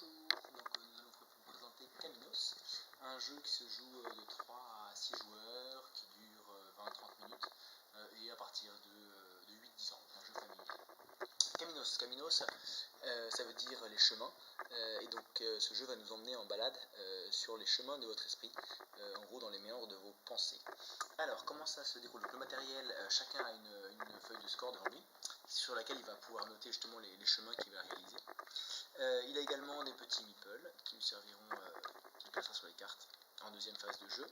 Bonjour, donc nous allons vous présenter Caminos, un jeu qui se joue de 3 à 6 joueurs, qui dure 20-30 minutes et à partir de 8-10 ans, un jeu familial. Caminos, ça veut dire les chemins, et donc ce jeu va nous emmener en balade sur les chemins de votre esprit, en gros dans les méandres de vos pensées. Alors comment ça se déroule? Donc, le matériel, chacun a une feuille de score devant lui, sur laquelle il va pouvoir noter justement les chemins qu'il va réaliser. Il a également des petits meeples qui lui serviront, qu'il placera sur les cartes en deuxième phase de jeu,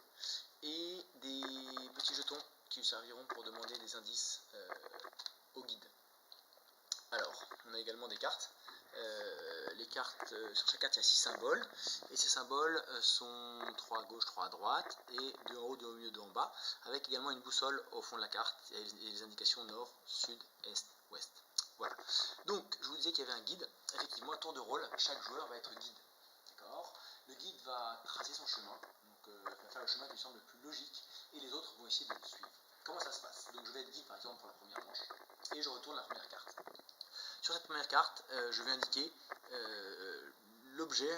et des petits jetons qui lui serviront pour demander des indices au guide. Alors, on a également des cartes. Les cartes, sur chaque carte il y a 6 symboles, et ces symboles sont 3 à gauche, 3 à droite, et 2 en haut, 2 au milieu, 2 en bas, avec également une boussole au fond de la carte, et les indications nord, sud, est, ouest. Voilà. Donc, je vous disais qu'il y avait un guide. Effectivement, à tour de rôle, chaque joueur va être guide. D'accord ? Le guide va tracer son chemin, donc va faire le chemin qui lui semble le plus logique, et les autres vont essayer de le suivre. Comment ça se passe? Donc, je vais être guide par exemple pour la première manche, et je retourne la première carte. Sur cette première carte, je vais indiquer l'objet,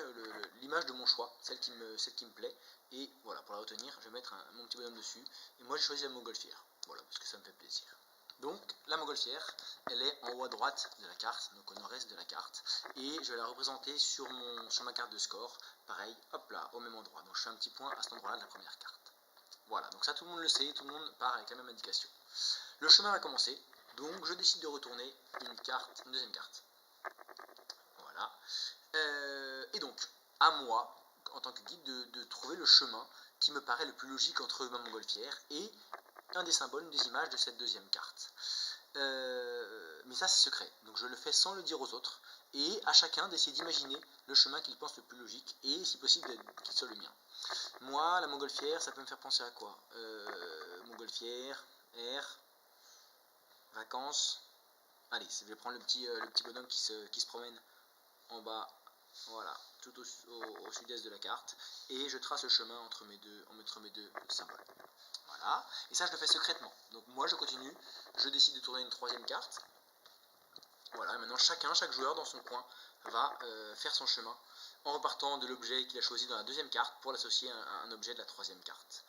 l'image de mon choix, celle qui me plaît, et voilà, pour la retenir, je vais mettre mon petit bonhomme dessus, et moi j'ai choisi la montgolfière, voilà, parce que ça me fait plaisir. Donc la montgolfière, elle est en haut à droite de la carte, donc au nord-est de la carte, et je vais la représenter sur ma carte de score, pareil, hop là, au même endroit, donc je fais un petit point à cet endroit-là de la première carte. Voilà, donc ça tout le monde le sait, tout le monde part avec la même indication. Le chemin va commencer, donc je décide de retourner une deuxième carte. Voilà. Et donc, à moi, en tant que guide, de trouver le chemin qui me paraît le plus logique entre ma montgolfière et un des symboles, une des images de cette deuxième carte. Mais ça c'est secret, donc je le fais sans le dire aux autres, et à chacun d'essayer d'imaginer le chemin qu'il pense le plus logique, et si possible qu'il soit le mien. Moi, la montgolfière, ça peut me faire penser à quoi? Montgolfière, air, vacances. Allez, je vais prendre le petit bonhomme qui se promène en bas, voilà, tout au sud-est de la carte, et je trace le chemin entre mes deux symboles. Voilà, et ça je le fais secrètement. Donc moi je continue, je décide de tourner une troisième carte. Voilà, et maintenant chaque joueur dans son coin va faire son chemin en repartant de l'objet qu'il a choisi dans la deuxième carte pour l'associer à un objet de la troisième carte.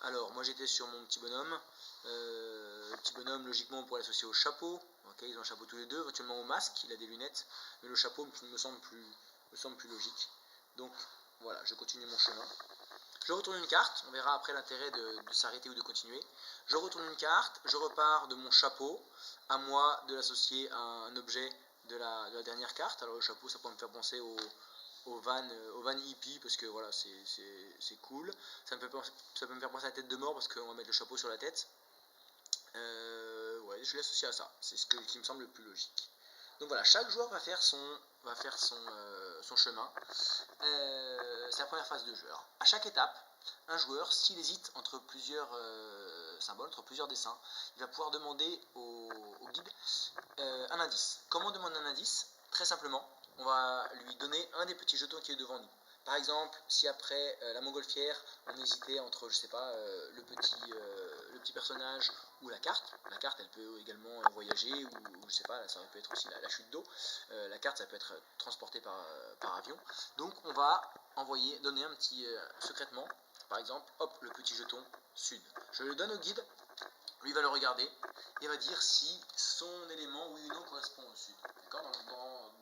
Alors moi j'étais sur mon petit bonhomme. Le petit bonhomme, logiquement on pourrait l'associer au chapeau. Okay, ils ont un chapeau tous les deux, éventuellement au masque, il a des lunettes, mais le chapeau me semble plus logique. Donc voilà, je continue mon chemin. Je retourne une carte, on verra après l'intérêt de s'arrêter ou de continuer. Je retourne une carte, je repars de mon chapeau, à moi de l'associer à un objet de la dernière carte. Alors le chapeau, ça peut me faire penser au van hippie, parce que voilà, c'est cool. Ça peut me faire penser à la tête de mort, parce qu'on va mettre le chapeau sur la tête. Ouais, je l'associe à ça, c'est qui me semble le plus logique. Donc voilà, chaque joueur va faire son chemin. C'est la première phase de jeu. Alors, à chaque étape, un joueur, s'il hésite entre plusieurs symboles, entre plusieurs dessins, il va pouvoir demander au guide un indice. Comment demander un indice? Très simplement, on va lui donner un des petits jetons qui est devant nous. Par exemple, si après la montgolfière, on hésitait entre, je sais pas, le petit personnage ou la carte elle peut également voyager, ou je sais pas, ça peut être aussi la chute d'eau. La carte, ça peut être transporté par avion. Donc on va donner un petit secrètement, par exemple, hop, le petit jeton sud. Je le donne au guide, lui va le regarder et va dire si son élément, oui ou non, correspond au sud. D'accord?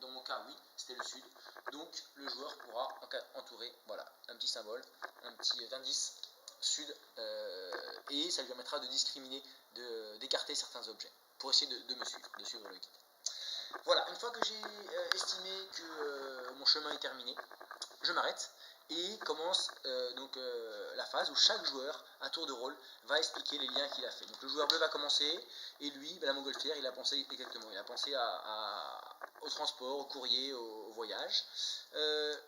Dans mon cas, oui, c'était le sud. Donc le joueur pourra entourer, voilà, un petit symbole, un petit indice sud, et ça lui permettra de discriminer, d'écarter certains objets pour essayer de me suivre, de suivre le guide. Voilà, une fois que j'ai estimé que mon chemin est terminé, je m'arrête et commence la phase où chaque joueur, à tour de rôle, va expliquer les liens qu'il a fait. Donc le joueur bleu va commencer, et lui, la montgolfière, il a pensé exactement, il a pensé au transport, au courrier, au voyage.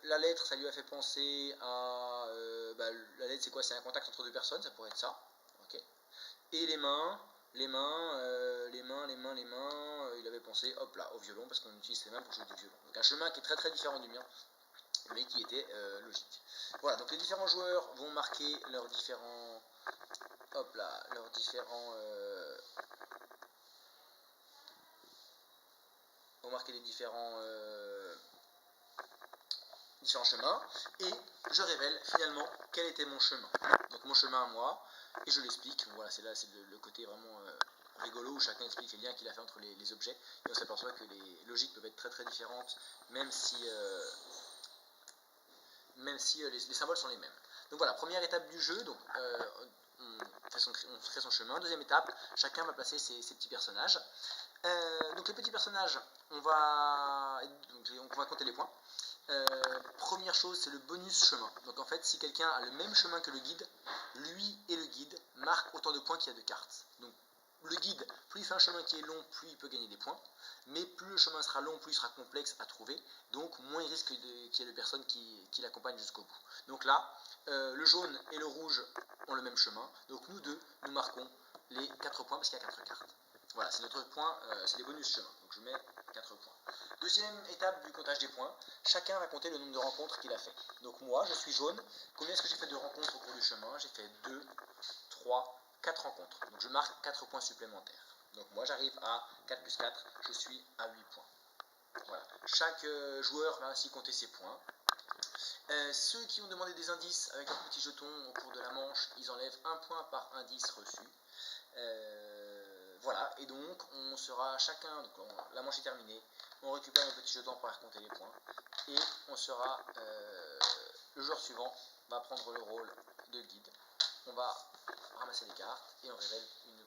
La lettre, ça lui a fait penser à... la lettre, c'est quoi? C'est un contact entre deux personnes, ça pourrait être ça. Okay. Et les mains, il avait pensé, hop là, au violon, parce qu'on utilise ses mains pour jouer du violon. Donc un chemin qui est très très différent du mien, mais qui était logique. Voilà, donc les différents joueurs vont marquer leurs différents... Hop là, leurs différents... vont marquer les différents différents chemins, et je révèle finalement quel était mon chemin. Donc mon chemin à moi, et je l'explique. Voilà, c'est le côté vraiment rigolo où chacun explique les liens qu'il a fait entre les objets, et on s'aperçoit que les logiques peuvent être très très différentes, même si les symboles sont les mêmes. Donc voilà, première étape du jeu, donc, on crée son chemin. Deuxième étape, chacun va placer ses petits personnages. Donc les petits personnages, on va compter les points. Première chose, c'est le bonus chemin. Donc en fait, si quelqu'un a le même chemin que le guide, lui et le guide marquent autant de points qu'il y a de cartes. Donc le guide, plus il fait un chemin qui est long, plus il peut gagner des points. Mais plus le chemin sera long, plus il sera complexe à trouver. Donc moins il risque qu'il y ait de personnes qui l'accompagnent jusqu'au bout. Donc là, le jaune et le rouge ont le même chemin. Donc nous deux, nous marquons les 4 points parce qu'il y a 4 cartes. Voilà, c'est notre point, c'est les bonus chemins. Donc je mets 4 points. Deuxième étape du comptage des points, chacun va compter le nombre de rencontres qu'il a fait. Donc moi, je suis jaune. Combien est-ce que j'ai fait de rencontres au cours du chemin? J'ai fait 2, 3, 4 rencontres. Donc je marque 4 points supplémentaires. Donc moi, j'arrive à 4 plus 4, je suis à 8 points. Voilà. Chaque joueur va ainsi compter ses points. Ceux qui ont demandé des indices avec un petit jeton au cours de la manche, ils enlèvent 1 point par indice reçu. Voilà, et donc on sera chacun, donc la manche est terminée, on récupère un petit jeton pour raconter les points, et on sera, le joueur suivant va prendre le rôle de guide, on va ramasser les cartes, et on révèle une